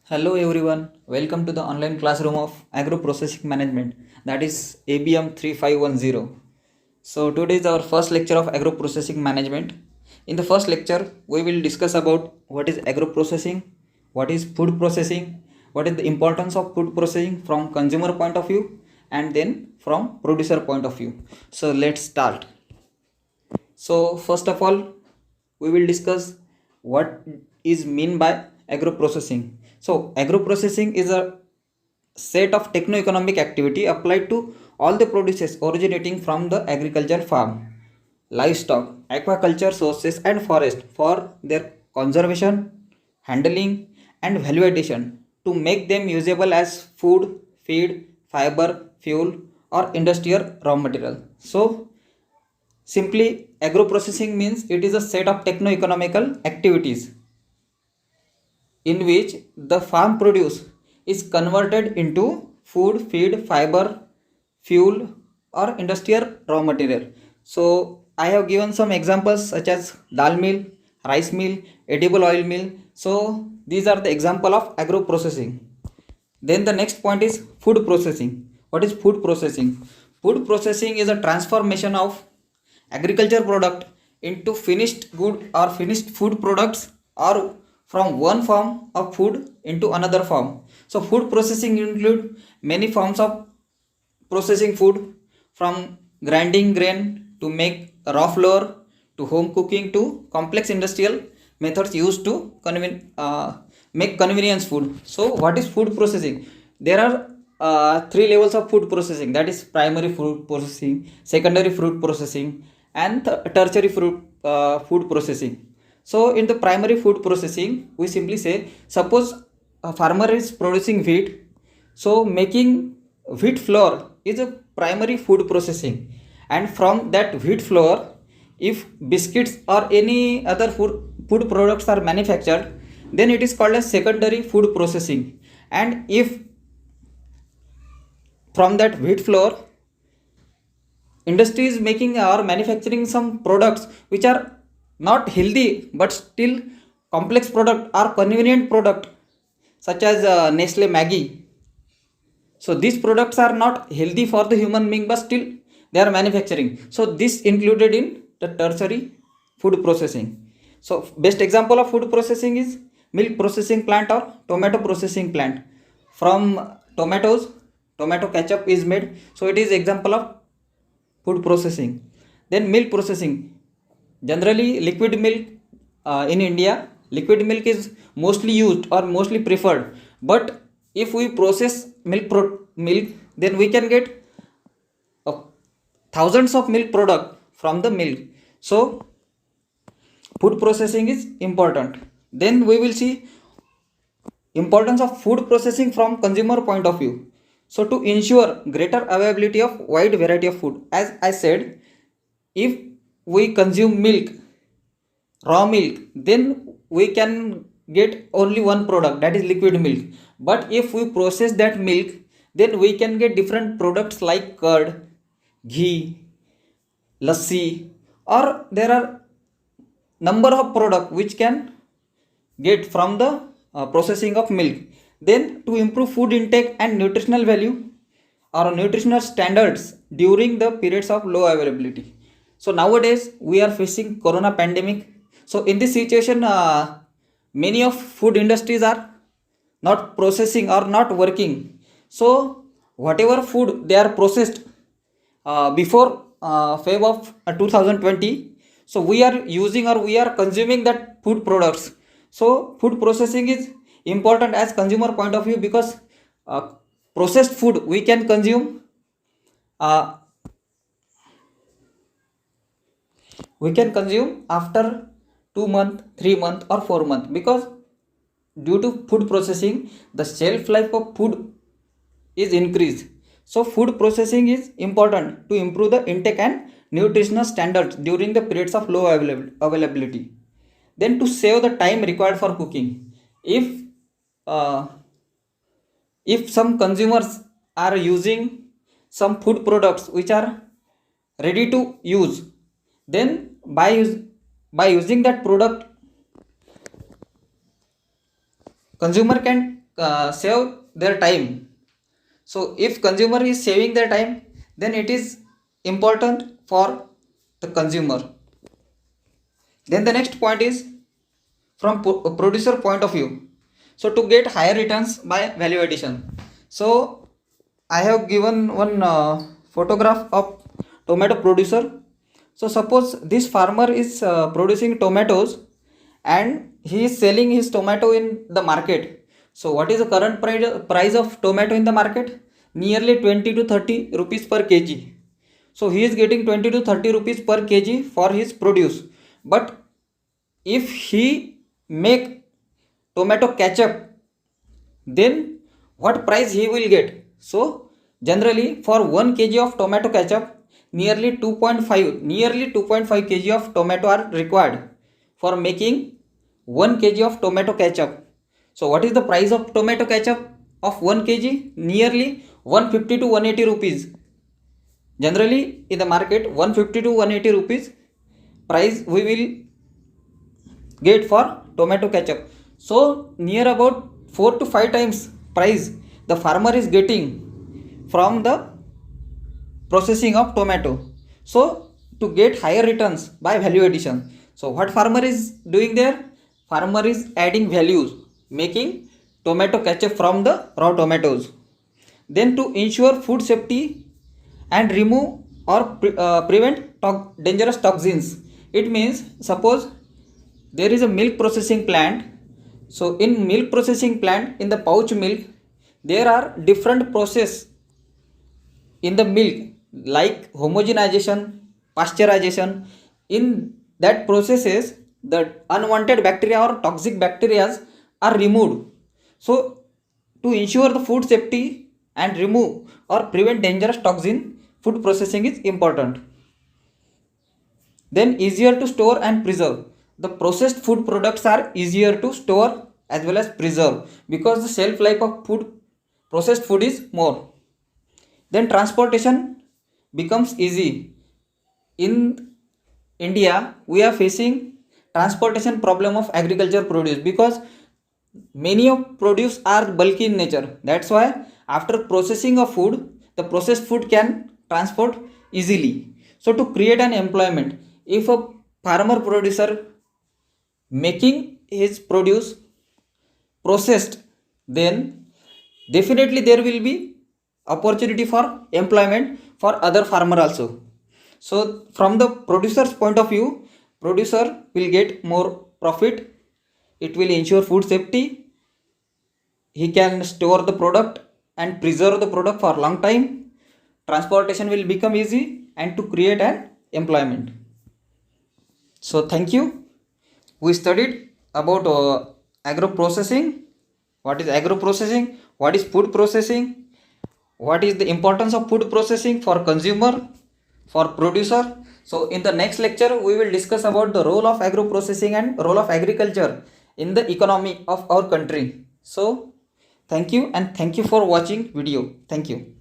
Hello everyone, welcome to the online classroom of Agro Processing Management, that is ABM 3510. So today is our first lecture of Agro Processing Management. In the first lecture, we will discuss about what is agro processing, what is food processing, what is the importance of food processing from consumer point of view and then from producer point of view. So let's start. So first of all, we will discuss what is mean by agro processing. So agro processing is a set of techno-economic activity applied to all the produces originating from the agriculture farm, livestock, aquaculture sources and forest for their conservation, handling and value addition to make them usable as food, feed, fiber, fuel or industrial raw material. So simply, agro-processing means it is a set of techno-economical activities in which the farm produce is converted into food, feed, fiber, fuel, or industrial raw material. So, I have given some examples such as dal mill, rice mill, edible oil mill. So, these are the example of agro-processing. Then the next point is food processing. What is food processing? Food processing is a transformation of agriculture product into finished good or finished food products or from one form of food into another form. So food processing include many forms of processing food from grinding grain to make raw flour to home cooking to complex industrial methods used to make convenience food. So what is food processing? There are three levels of food processing, that is primary food processing, secondary food processing and tertiary food processing. So in the primary food processing we simply say, suppose a farmer is producing wheat, so making wheat flour is a primary food processing, and from that wheat flour, if biscuits or any other food products are manufactured, then it is called as secondary food processing. And if from that wheat flour industry is making or manufacturing some products which are not healthy but still complex product or convenient product, such as Nestle Maggie. So these products are not healthy for the human being but still they are manufacturing, so this included in the tertiary food processing. So best example of food processing is milk processing plant or tomato processing plant. From tomatoes, tomato ketchup is made, so it is example of food processing. Then milk processing, generally liquid milk, in India liquid milk is mostly used or mostly preferred, but if we process milk, then we can get uh, thousands of milk product from the milk. So food processing is important. Then we will see importance of food processing from consumer point of view. So to ensure greater availability of wide variety of food, as I said, if we consume milk, raw milk, then we can get only one product, that is liquid milk. But if we process that milk, then we can get different products like curd, ghee, lassi, or there are number of product which can get from the processing of milk. Then to improve food intake and nutritional value or nutritional standards during the periods of low availability. So nowadays we are facing corona pandemic. So in this situation, many of food industries are not processing or not working. So whatever food they are processed before Feb of 2020, so we are using or we are consuming that food products. So food processing is important as consumer point of view, because processed food uh, we can consume after 2 month, 3 month or 4 month, because due to food processing the shelf life of food is increased. So food processing is important to improve the intake and nutritional standards during the periods of low availability. Then to save the time required for cooking, if uh, if some consumers are using some food products which are ready to use, then by using that product, consumer can save their time. So if consumer is saving their time, then it is important for the consumer. Then the next point is from producer point of view. So to get higher returns by value addition. So I have given one photograph of tomato producer. So suppose this farmer is producing tomatoes and he is selling his tomato in the market. So what is the current price of tomato in the market? Nearly 20 to 30 rupees per kg. So he is getting 20 to 30 rupees per kg for his produce. But if he make tomato ketchup, then what price he will get? So generally for 1 kg of tomato ketchup, nearly 2.5 kg of tomato are required for making 1 kg of tomato ketchup. So what is the price of tomato ketchup of 1 kg? Nearly 150 to 180 rupees. Generally in the market 150 to 180 rupees price we will get for tomato ketchup. So near about 4 to 5 times price the farmer is getting from the processing of tomato. So to get higher returns by value addition, so what farmer is doing there? Farmer is adding values, making tomato ketchup from the raw tomatoes. Then to ensure food safety and remove or prevent dangerous toxins, it means suppose there is a milk processing plant. So in milk processing plant, in the pouch milk, there are different process in the milk like homogenization, pasteurization. In that processes, the unwanted bacteria or toxic bacteria are removed. So to ensure the food safety and remove or prevent dangerous toxin, food processing is important. Then easier to store and preserve. The processed food products are easier to store as well as preserve because the shelf life of processed food is more. Then transportation becomes easy. In India, we are facing transportation problem of agriculture produce because many of produce are bulky in nature. That's why after processing of food, the processed food can transport easily. So to create an employment, if a farmer producer making his produce processed, then definitely there will be opportunity for employment for other farmer also. So from the producer's point of view, producer will get more profit. It will ensure food safety. He can store the product and preserve the product for a long time. Transportation will become easy and to create an employment. So thank you. We studied about agro processing. What is agro processing? What is food processing? What is the importance of food processing for consumer, for producer? So in the next lecture we will discuss about the role of agro processing and role of agriculture in the economy of our country. So thank you and thank you for watching video. Thank you.